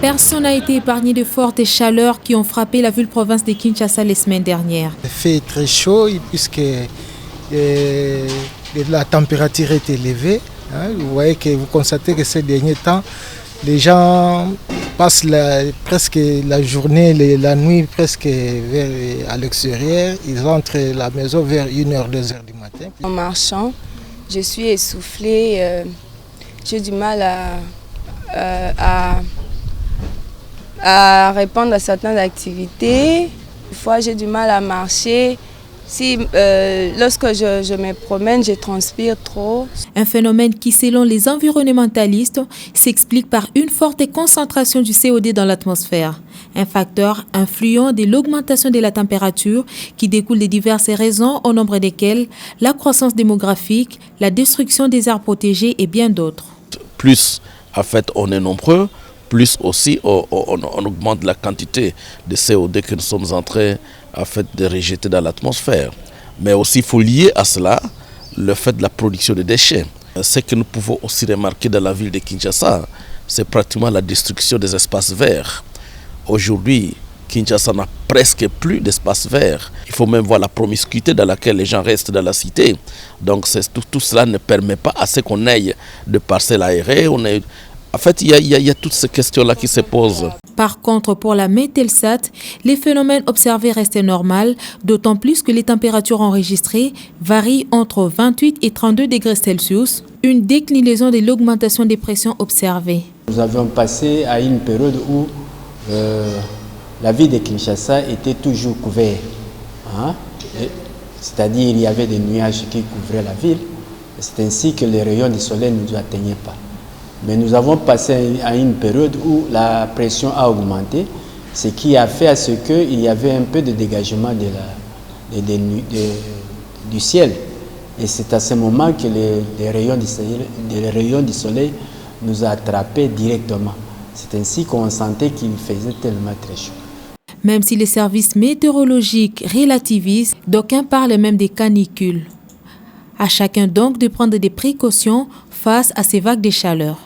Personne n'a été épargné de fortes chaleurs qui ont frappé la ville-province de Kinshasa les semaines dernières. Il fait très chaud puisque la température est élevée. Vous constatez que ces derniers temps, les gens passent presque la journée, la nuit presque à l'extérieur. Ils rentrent à la maison vers 1h, 2h du matin. En marchant, je suis essoufflée. J'ai du mal à répondre à certaines activités. Des fois, j'ai du mal à marcher. Lorsque je me promène, je transpire trop. Un phénomène qui, selon les environnementalistes, s'explique par une forte concentration du CO2 dans l'atmosphère. Un facteur influent de l'augmentation de la température qui découle de diverses raisons au nombre desquelles la croissance démographique, la destruction des aires protégées et bien d'autres. Plus en fait on est nombreux, plus aussi on augmente la quantité de CO2 que nous sommes en train de rejeter dans l'atmosphère. Mais aussi il faut lier à cela le fait de la production de déchets. Ce que nous pouvons aussi remarquer dans la ville de Kinshasa, c'est pratiquement la destruction des espaces verts. Aujourd'hui, Kinshasa n'a presque plus d'espace vert. Il faut même voir la promiscuité dans laquelle les gens restent dans la cité. Donc tout cela ne permet pas à ce qu'on ait de parcelles aérées. En fait, il y a toutes ces questions-là qui se posent. Par contre, pour la Metelsat, les phénomènes observés restent normaux, d'autant plus que les températures enregistrées varient entre 28 et 32 degrés Celsius, une déclinaison de l'augmentation des pressions observées. Nous avions passé à une période où la ville de Kinshasa était toujours couverte. C'est-à-dire qu'il y avait des nuages qui couvraient la ville. C'est ainsi que les rayons du soleil ne nous atteignaient pas. Mais nous avons passé à une période où la pression a augmenté, ce qui a fait à ce qu'il y avait un peu de dégagement du ciel. Et c'est à ce moment que les rayons du soleil nous ont attrapés directement. C'est ainsi qu'on sentait qu'il faisait tellement très chaud. Même si les services météorologiques relativisent, d'aucuns parlent même des canicules. À chacun donc de prendre des précautions face à ces vagues de chaleur.